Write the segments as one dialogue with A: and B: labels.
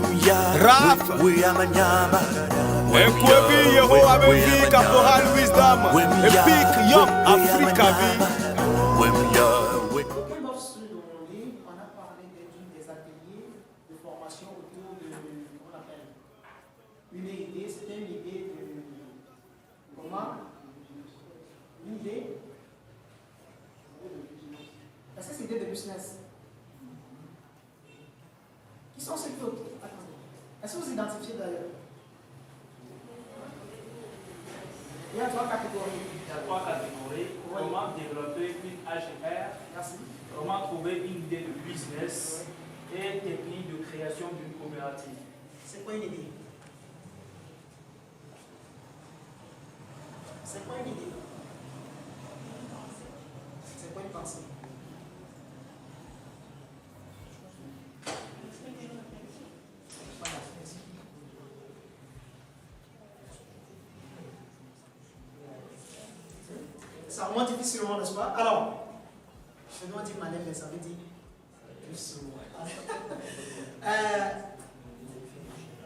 A: Raf Ekwebi Yeho Abevi Caporal Wisdom Epic Young Africa Vi.
B: On a parlé des ateliers de formation autour de, comment on appelle, une idée, c'était une idée de, comment, une idée, est-ce que c'est une idée de business? Qui sont ceux qui ont, attendez, est-ce que vous identifiez d'ailleurs? Il y a trois catégories.
C: Il y a trois catégories. Comment développer une HR.
B: Merci.
C: Comment trouver une idée de business et technique de création d'une coopérative.
B: C'est quoi une idée? C'est quoi une idée? C'est quoi une pensée? Ça remonte difficilement, n'est-ce pas? Alors, je dois dire manette, mais ça veut dire doucement.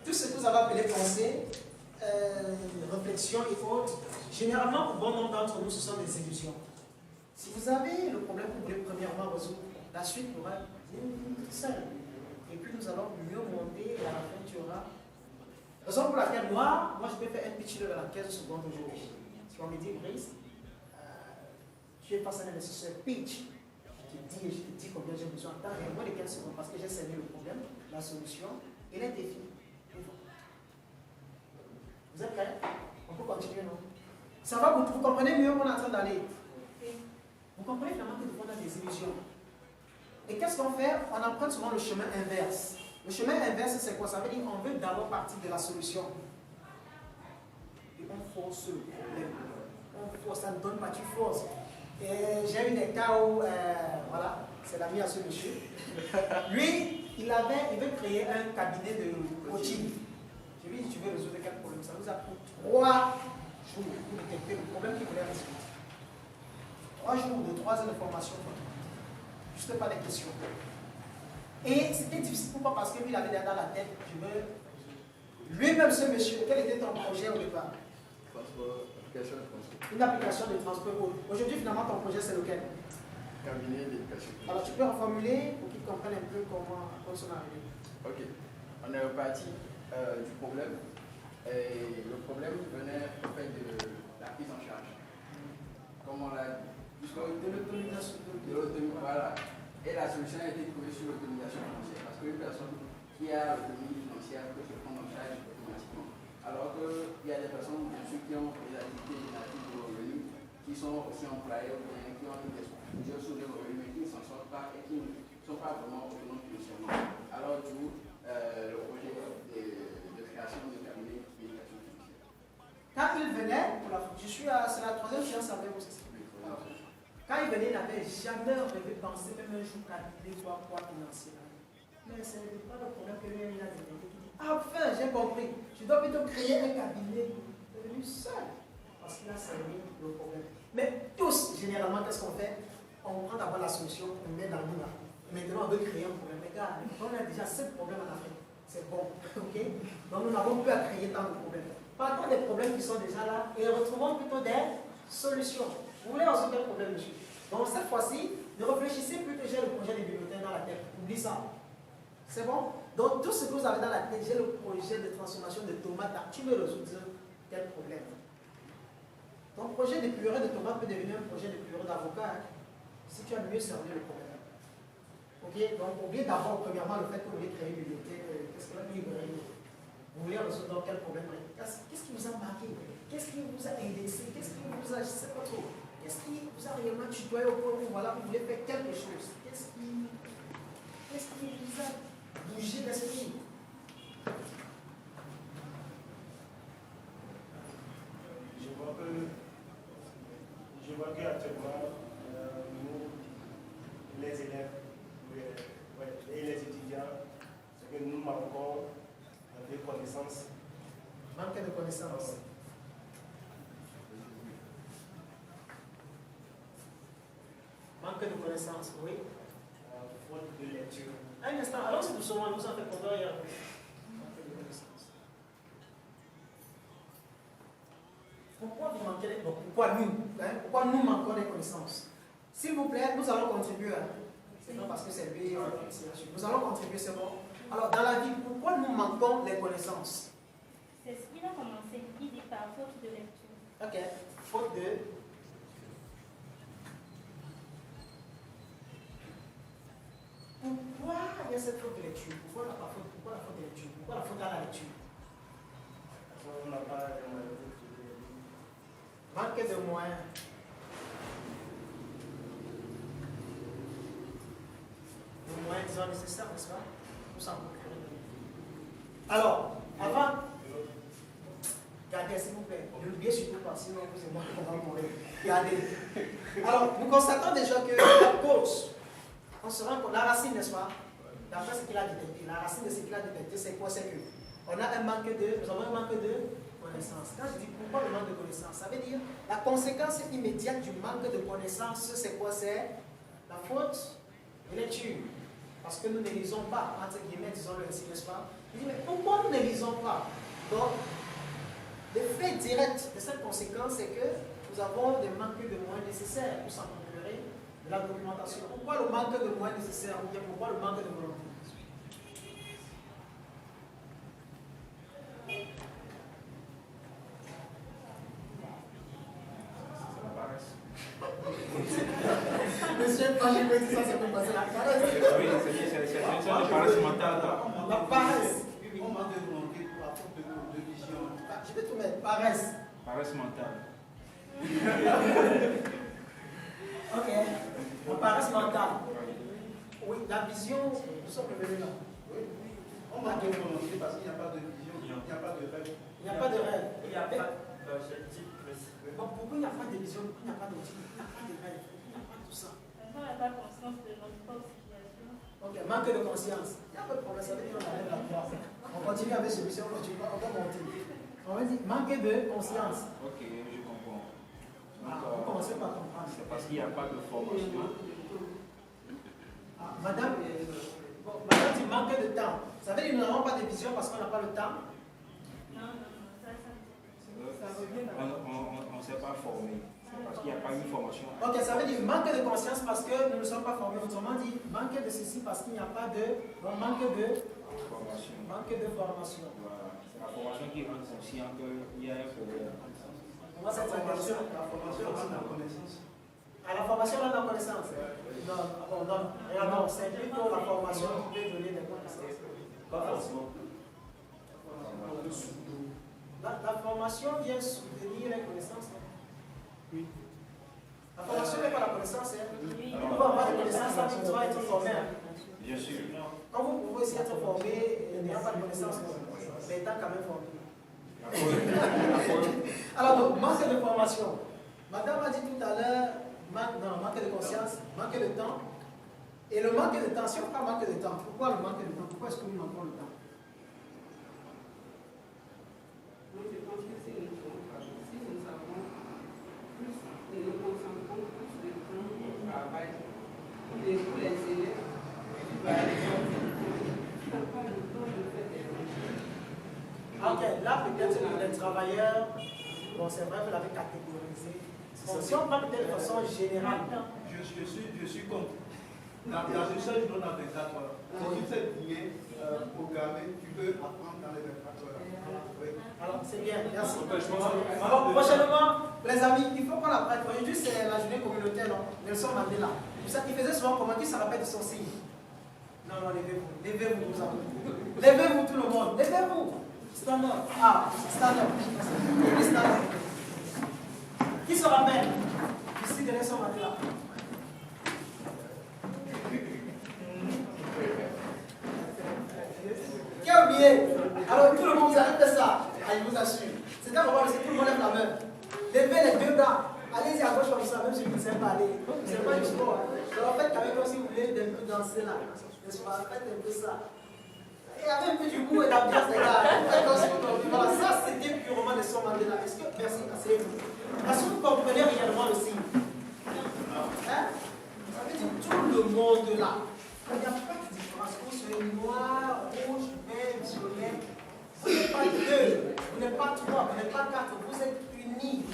B: Tout ce que vous avez appelé pensée, réflexion et autres, généralement, pour bon nombre d'entre nous, ce sont des illusions. Si vous avez le problème que vous voulez premièrement résoudre, la suite pourra être seule. Et puis nous allons mieux monter et à la fin tu auras. Raison pour laquelle moi je peux faire un pitch de la 15 secondes aujourd'hui. Si on me dit, Brice, tu es face à un investisseur pitch. Je te dis combien j'ai besoin de temps, et moins de 15 secondes parce que j'ai cerné le problème, la solution et les défis. Vous êtes prêts? On peut continuer, non? Ça va, vous comprenez mieux où on est en train d'aller. Vous comprenez finalement que nous avons des illusions. Et qu'est-ce qu'on fait? On emprunte souvent le chemin inverse. Le chemin inverse, c'est quoi? Ça veut dire qu'on veut d'abord partir de la solution. Et on force le problème. On force, ça ne donne pas, tu forces. J'ai eu des cas où, voilà, c'est l'ami à ce monsieur. Lui, il veut créer un cabinet de coaching. Je lui ai dit, tu veux résoudre quel problème? Ça nous a pris 3 jours pour détecter le problème qu'il voulait résoudre. 3 jours de 3 heures de formation. Juste pas des questions. Et c'était difficile, pourquoi? Parce que lui, il avait dans la tête, lui-même, ce monsieur, quel était ton projet au départ? Une application de transport. Aujourd'hui, finalement, ton projet, c'est lequel?
D: Cabinet d'éducation.
B: Alors, tu peux reformuler pour qu'ils comprennent un peu comment on est arrivé.
D: Ok. On est reparti du problème. Et le problème venait en fait de la prise en charge. Comme on l'a dit. De l'autonomisation. Voilà. Et la solution a été trouvée sur l'autonomisation financière. Parce qu'une personne qui a l'autonomie financière peut se prendre en charge automatiquement. Alors qu'il y a des personnes, bien sûr, qui ont des activités natives de revenus, qui sont aussi employés ou bien qui ont des sources de revenus, mais qui ne s'en sortent pas et qui ne sont pas vraiment autonomes financièrement. Alors, d'où le projet de création de cabinet d'éducation financière.
B: Quand il venait, c'est la 3e séance avec vous, c'est ça? Quand il venait, il n'avait jamais rêvé penser, même un jour, cabinet, quoi financier. Mais ce n'est pas le problème que lui, il a dit. Enfin, j'ai compris. Je dois plutôt créer un cabinet devenu seul. Parce qu'il a cerné le problème. Mais tous, généralement, qu'est-ce qu'on fait? On prend d'abord la solution, on met dans nous là. Maintenant, on veut créer un problème. Mais gars, on a déjà 7 problèmes en Afrique. C'est bon. Ok? Donc, nous n'avons plus à créer tant de problèmes. Partons des problèmes qui sont déjà là et retrouvons plutôt des solutions. Vous voulez résoudre quel problème, monsieur? Donc, cette fois-ci, ne réfléchissez plus que j'ai le projet des bibliothèques dans la tête. Oublie ça. C'est bon? Donc, tout ce que vous avez dans la tête, j'ai le projet de transformation de tomates. Tu veux résoudre quel problème? Ton projet de purée de tomates peut devenir un projet de purée d'avocat si tu as mieux cerné le problème. Ok? Donc, oubliez d'abord, premièrement, le fait que vous voulez créer une bibliothèque. Qu'est-ce que la librairie? Vous voulez résoudre quel problème? Qu'est-ce qui vous a marqué? Qu'est-ce qui vous a indexé? Qu'est-ce qui vous a, je ne sais pas trop. Qu'est-ce qui vous a réellement tutoyé au point où voilà, vous voulez faire quelque chose? Qu'est-ce qui vous a bougé d'esprit?
E: Je vois qu'actuellement, nous, les élèves et les étudiants, ce que nous manquons de connaissances.
B: Manque de connaissances. Manque de connaissances, oui.
E: Faute de lecture.
B: Un instant, allons-y doucement, nous en fait pendant hier. manquer. Donc, pourquoi nous manquons des connaissances? S'il vous plaît, nous allons contribuer. C'est non parce que c'est lui, nous allons contribuer, c'est bon. Alors, dans la vie, pourquoi nous manquons les connaissances?
F: C'est ce qu'il a commencé. Il dit par faute de lecture.
B: Ok, faute de. Pourquoi il y a cette faute de lecture? Pourquoi la faute de lecture? Pourquoi la faute à la lecture?
E: On n'a pas les moyens d'étudier.
B: Manque de moyens. Les moyens, disons, nécessaires, n'est-ce pas? Pour s'en procurer. Alors, avant, regardez, s'il vous plaît, ne l'oubliez surtout pas, sinon vous et moi, on va mourir. Regardez. Alors, nous constatons déjà que la cause, on se rend compte, la racine, n'est-ce pas? D'après ce qu'il a détecté, la racine de ce qu'il a détecté, c'est quoi? C'est que nous avons un manque de connaissances. Quand je dis pourquoi le manque de connaissances, ça veut dire la conséquence immédiate du manque de connaissances, c'est quoi? C'est la faute de lecture. Parce que nous ne lisons pas, entre guillemets, disons-le ainsi, n'est-ce pas? Il dit, mais pourquoi nous ne lisons pas? Donc, l'effet direct de cette conséquence, c'est que nous avons des manques de moyens nécessaires pour s'en procurer de la documentation. Pourquoi le manque de moyens nécessaires ou bien pourquoi le manque de volonté? Monsieur, quand je me dis ça, ça peut passer la paresse.
C: Oui, c'est une paresse mentale.
B: La paresse.
G: On manque de volonté pour la faute de vision.
B: Je vais tout mettre. Paresse.
C: Paresse mentale.
B: Ok. La paresse mentale. Oui, la vision, nous sommes revenus là.
G: Oui. On manque de volonté parce qu'il n'y a pas de vision, il n'y a pas de rêve.
B: Il n'y a pas de rêve.
C: Il n'y a pas d'objectif précis.
B: Donc, pourquoi il n'y a pas de vision? Pourquoi il n'y a pas d'objectif? Il n'y a pas de rêve. Il n'y a pas tout ça.
F: On n'a pas conscience de notre propre situation.
B: Ok, manque de conscience. Il n'y a pas de problème, ça veut dire qu'on arrive à voir. On continue avec celui-ci, on continue, on va monter. On va dire manque de conscience.
C: Ok, je comprends.
B: Vous commencez par comprendre.
C: C'est parce qu'il n'y a pas de formation.
B: Madame, madame dit manque de temps. Ça veut dire que nous n'avons pas de vision parce qu'on n'a pas le temps.
F: Non, ça.
C: On ne s'est pas formé. Parce qu'il n'y a pas une formation.
B: Ok, ça veut dire manque de conscience parce que nous ne sommes pas formés. Autrement dit, manque de ceci parce qu'il n'y a pas de. Donc, manque de
C: Formation.
B: Manque de formation.
C: Voilà. C'est la formation qui rend conscient qu'il y a un problème.
B: Comment cette formation?
G: La formation rend la connaissance.
B: À la formation, on a la connaissance. Non, non, c'est plutôt la formation qui peut donner des connaissances.
C: Pas forcément.
B: La formation vient soutenir les connaissances. Oui. La formation n'est pas la connaissance.
F: Oui.
B: On peut avoir des connaissances sans que tu vas être formé.
C: Bien sûr.
B: Quand vous pouvez aussi être formé et n'ayant pas de connaissances, mais étant quand même formé. Alors, donc, manque de formation. Madame a dit tout à l'heure, manque de conscience, manque de temps. Et le manque de temps, si on parle manque de temps, pourquoi le manque de temps? Pourquoi est-ce que nous manquons le temps?
H: Moi, je pense que c'est une chose. Si nous avons plus, et nous concentrons plus de temps au travail, pour les élèves, par exemple, qui n'ont pas le temps de faire des choses.
B: Ok, là peut-être les travailleurs, bon c'est vrai, vous l'avez catégorisé. Bon, si on parle peut-être de façon générale.
G: Je suis contre. Dans une seule journée à 24 heures, si tu sais bien programmer, tu peux apprendre dans les 24 heures. Oui.
B: Alors c'est bien, merci. Alors prochainement, les amis, il faut qu'on la prête. Aujourd'hui c'est la journée communautaire, non? Nelson Mandela. Il faisait souvent comment? Qui se rappelle de son signe? Non, levez-vous. Levez-vous, nous avons. Levez-vous tout le monde. Levez-vous. Stand up. Ah, stand up. Stand up. Qui se rappelle du signe de Nelson Mandela? Qui a oublié? Alors tout le monde, vous avez fait ça. Ah, je vous assure. C'était vraiment tout le monde lève la main. Levez les deux bras. Allez-y à gauche comme ça, même si vous ne savez pas aller. Ce n'est pas du sport. Alors faites quand même comme si vous voulez un peu danser là. N'est-ce pas? Faites un peu ça. Il y avait un peu du goût et d'ambiance, les gars. Faites comme si vous voilà, ça c'était purement le son Mandela. Est-ce que, merci, asseyez-vous. Est-ce que vous comprenez réellement le signe? Hein? Ça veut dire tout le monde là. Il n'y a pas de différence. Vous soyez noir, rouge, vert, violet. Vous n'êtes pas deux, vous n'êtes pas trois, vous n'êtes pas quatre. Vous êtes unis.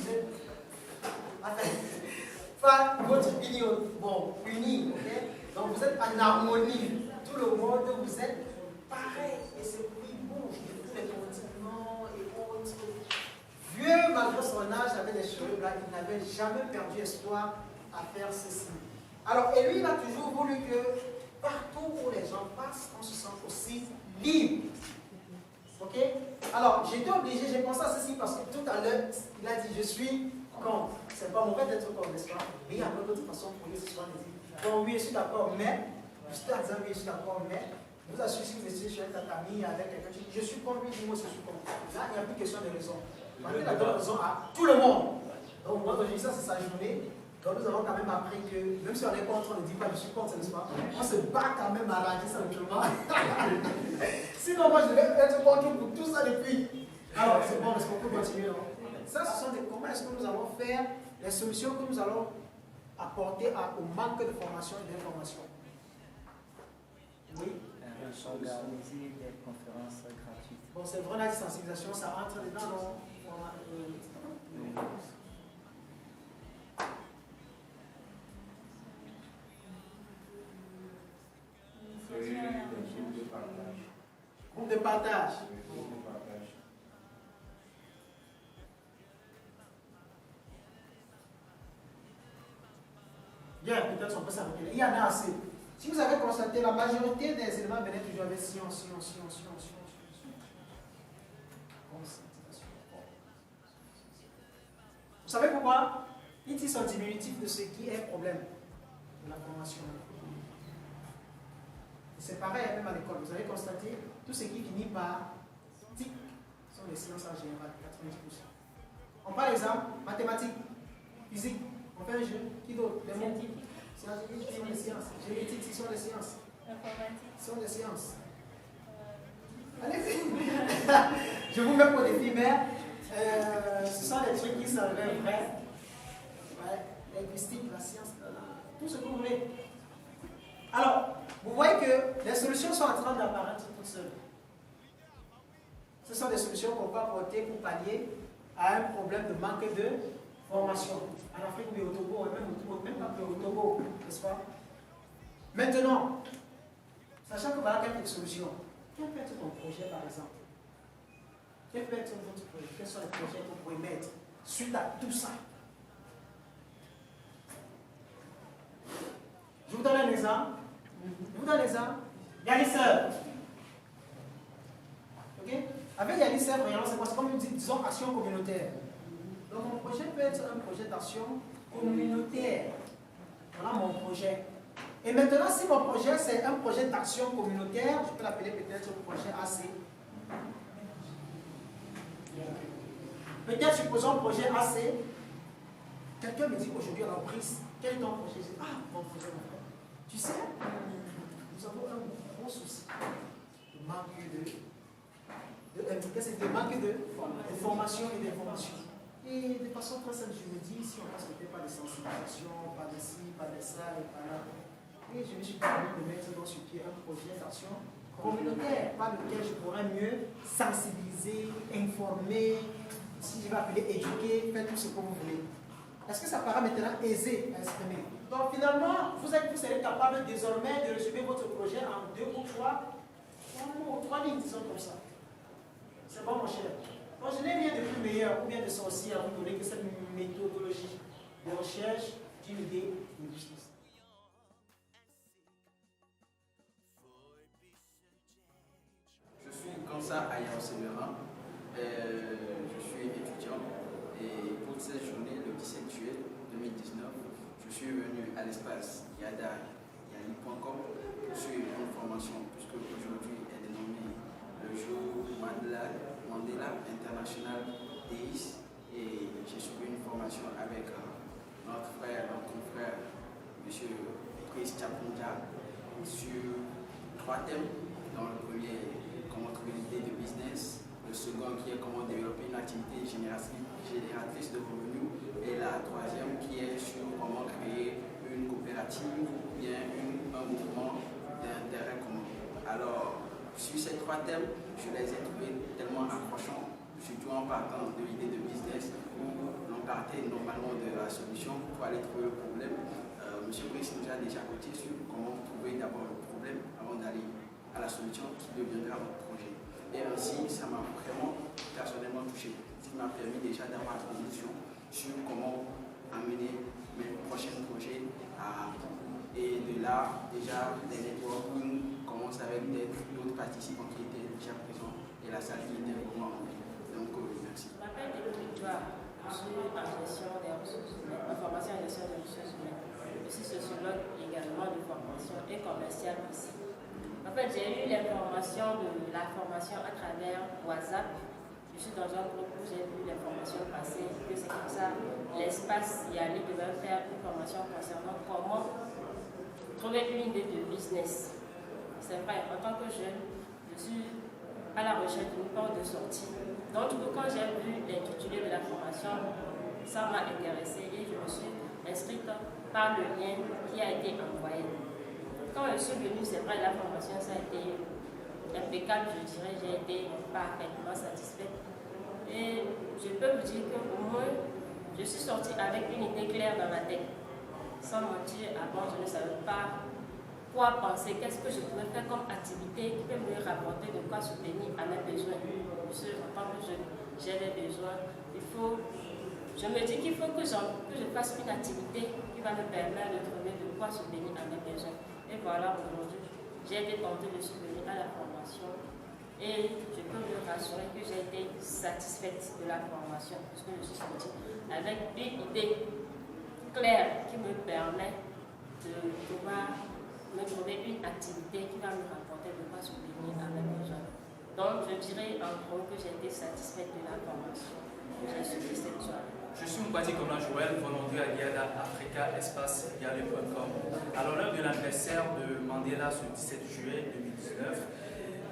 B: Enfin, votre union, bon, unis, ok? Donc vous êtes en harmonie. Tout le monde, vous êtes pareil. Et c'est plus bouge de tous les continents et autres. Vieux, malgré son âge, avec des cheveux blancs, il n'avait jamais perdu espoir à faire ceci. Alors, et lui, il a toujours voulu que partout où les gens passent, on se sente aussi libre. Ok? Alors, j'étais obligé, j'ai pensé à ceci parce que tout à l'heure, il a dit je suis contre. C'est pas mauvais d'être contre, n'est-ce pas? Mais il y a d'autres façons pour lui ce soir de dire bon, oui, je suis d'accord, mais, juste en disant oui, je suis d'accord, mais, vous assure si vous étiez chez un tatami avec quelqu'un qui dit je suis contre lui, dis-moi je suis contre. Là, il n'y a plus question de raison. Parce qu'il a donné raison à tout le monde. Donc, moi, aujourd'hui, ça, c'est sa journée. Donc, nous avons quand même appris que, même si on est contre, on ne dit pas je suis contre, n'est-ce pas? On se bat quand même à arranger simplement. Sinon, moi, je devais être contre pour tout ça depuis. Alors, c'est bon, est-ce qu'on peut continuer? Non? Ça, ce sont des comment est-ce que nous allons faire les solutions que nous allons apporter au manque de formation et d'information. Oui?
E: Organiser des conférences gratuites.
B: Bon, c'est vrai, la sensibilisation, ça entre dedans, non? Groupe de partage. Bien, peut-être on peut s'arrêter. Il y en a assez. Si vous avez constaté, la majorité des éléments venaient toujours avec science. Vous savez pourquoi? Ils disent un diminutif de ce qui est problème de la formation. C'est pareil même à l'école. Vous avez constaté, tout ce qui finit par TIC sont les sciences en général, 90%. On prend l'exemple, mathématiques, physique, on fait un jeu, qui d'autre? Les mots. Scientifiques sont des sciences. Génétique, ce sont des sciences.
F: Informatique.
B: Ce sont des sciences. Allez-y. Je vous mets pour défi, mais ce sont des trucs qui sont vrais. Ouais, linguistique, la science, tout ce que vous voulez. Alors, vous voyez que les solutions sont en train d'apparaître toutes seules. Ce sont des solutions qu'on peut apporter pour pallier à un problème de manque de formation. En Afrique, mais au Togo, même pas au Togo, n'est-ce pas? Maintenant, sachant que voilà quelques solutions, quel peut être ton projet par exemple? Quel peut être votre projet? Quels sont les projets que vous pouvez mettre suite à tout ça? Je vous donne un exemple. Yalisseur. Ok? Avec Yalisseur, c'est comme une disons action communautaire. Donc mon projet peut être un projet d'action communautaire. Voilà mon projet. Et maintenant, si mon projet c'est un projet d'action communautaire, je peux l'appeler peut-être projet AC. Peut-être supposons projet AC. Quelqu'un me dit aujourd'hui à la prise, quel est ton projet? Je dis, ah, mon projet, mon frère. Tu sais, nous avons un gros souci de manque de formation et d'information. Et de façon très simple, je me dis, si on passe peut-être pas de sensibilisation, pas de ci, pas de ça, et pas là. Et je me suis permis de mettre dans ce pied un projet d'action communautaire, par lequel je pourrais mieux sensibiliser, informer, si je vais appeler éduquer, faire tout ce que vous voulez. Est-ce que ça paraît maintenant aisé à exprimer? Donc finalement, vous serez capable désormais de résumer votre projet en 2 ou 3 lignes, disons comme ça. C'est bon, mon cher. Donc je n'ai rien de plus meilleur ou bien de sorcier à vous donner que cette méthodologie de recherche d'une idée de business.
D: Je suis Kansa Ayao Sévérin, je suis étudiant et pour cette journée, le 17 juillet 2019, je suis venu à l'espace yada.yali.com pour suivre une formation puisque aujourd'hui est dénommé le jour Mandela International Days et j'ai suivi une formation avec notre confrère, M. Chris Chapunja, sur 3 thèmes. Dans le premier, comment trouver une idée de business, le second qui est comment développer une activité génératrice de revenus et la troisième qui est sur comment créer une coopérative ou bien un mouvement d'intérêt commun. Alors, sur ces 3 thèmes, je les ai trouvés tellement accrochants, surtout en partant de l'idée de business où l'on partait normalement de la solution pour aller trouver le problème. Monsieur Brice nous a déjà coaché sur comment trouver d'abord le problème avant d'aller à la solution qui deviendra votre projet. Et ainsi, ça m'a vraiment personnellement touché. Ce qui m'a permis déjà d'avoir une notion sur comment amener mes prochains projets et de là, déjà, les networking commencent avec d'autres participants qui étaient déjà présents et la salle qui était vraiment remplie. Donc, merci.
I: Je m'appelle Émilie Joie. Je suis en gestion des ressources humaines, en formation en gestion des ressources humaines. Je suis sociologue également de formation et commerciale aussi. En fait, j'ai eu l'information de la formation à travers WhatsApp. Je suis dans un groupe où j'ai vu l'information passer, que c'est comme ça, l'espace Yali devait faire une formation concernant comment trouver une idée de business. C'est vrai, en tant que jeune, je suis à la recherche d'une porte de sortie. Donc, quand j'ai vu l'intitulé de la formation, ça m'a intéressée et je me suis inscrite par le lien qui a été envoyé. Quand je suis venue, c'est vrai, la formation, ça a été impeccable, je dirais, j'ai été parfaitement satisfaite. Et je peux vous dire qu'au moins, je suis sortie avec une idée claire dans ma tête. Sans mentir, avant, je ne savais pas quoi penser, qu'est-ce que je pouvais faire comme activité qui peut me rapporter de quoi soutenir à mes besoins. Parce que en tant que jeune, j'ai des besoins. Je me dis qu'il faut que je fasse une activité qui va me permettre de trouver de quoi soutenir à mes besoins. Et voilà, aujourd'hui, j'ai été tentée de subvenir à la formation. Et je peux vous rassurer que j'ai été satisfaite de la formation parce que je suis sortie avec une idée claire qui me permet de pouvoir me trouver une activité qui va me rapporter de quoi subvenir à mes besoins. Donc, je dirais en gros que j'ai été satisfaite de la formation que j'ai suivie cette soirée.
C: Je suis Mpati Komlan Joël, volontaire à Yada Africa Espace Yale.com. À l'honneur de l'anniversaire de Mandela ce 17 juillet 2019,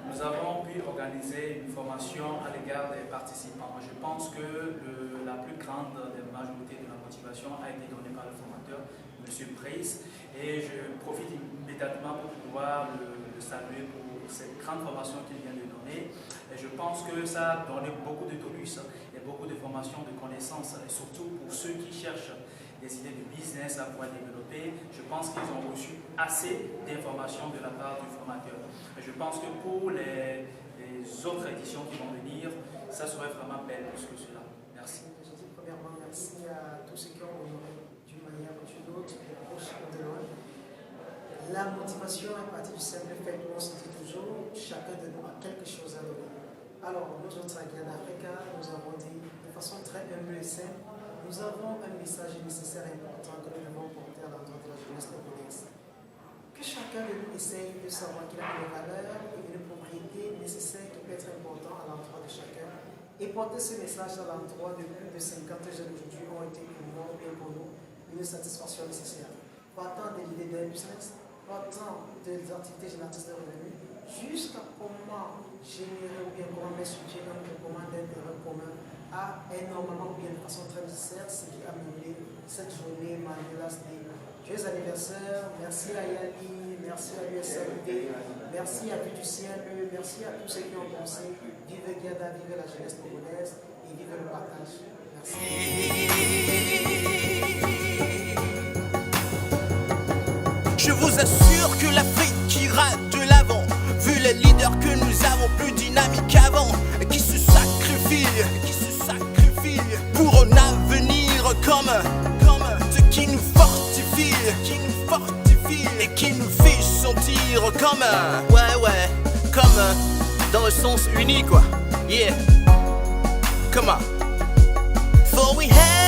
C: nous avons pu organiser une formation à l'égard des participants. Je pense que la plus grande des majorités de la motivation a été donnée par le formateur, M. Brice, et je profite immédiatement pour pouvoir le saluer pour cette grande formation qu'il vient de donner. Et je pense que ça a donné beaucoup de tonus et beaucoup de formations, de connaissances, et surtout pour ceux qui cherchent des idées de business à pouvoir développer. Je pense qu'ils ont reçu assez d'informations de la part du formateur. Et je pense que pour les autres éditions qui vont venir, ça serait vraiment belle plus que cela. Merci.
B: Je dis premièrement merci à tous ceux qui ont honoré d'une manière ou d'une autre, de proche ou de loin. La motivation est partie du simple fait qu'on se dit toujours, chacun de nous a quelque chose à donner. Alors, nous autres à Guyane Africa, nous avons dit de façon très humble et simple, nous avons un message nécessaire et important que nous devons porter à l'endroit de la jeunesse congolaise. Que chacun de nous essaye de savoir qu'il a une valeur et une propriété nécessaire qui peut être important à l'endroit de chacun. Et porter ce message à l'endroit de plus de 50 jeunes aujourd'hui ont été pour moi et pour nous une satisfaction nécessaire. Partant de l'idée d'un business, partant des activités génératrices de revenus, jusqu'à comment générer ou bien comment mettre sur pied un groupement d'intérêt commun a énormément ou bien de façon très nécessaire ce qui a mené cette journée Mandela's Day. Joyeux anniversaire, merci à Yali, merci à l'USLD, merci à VDUCNE, merci à tous ceux qui ont pensé. Vive Guyada, vive la jeunesse congolaise et vive le partage. Merci.
J: Je vous assure que l'Afrique ira de l'avant, vu les leaders que nous avons plus dynamiques qu'avant, qui se sacrifient pour un avenir comme ce qui nous fortifie et qui nous fait sentir comme comme dans le sens uni quoi, yeah, come on, for we have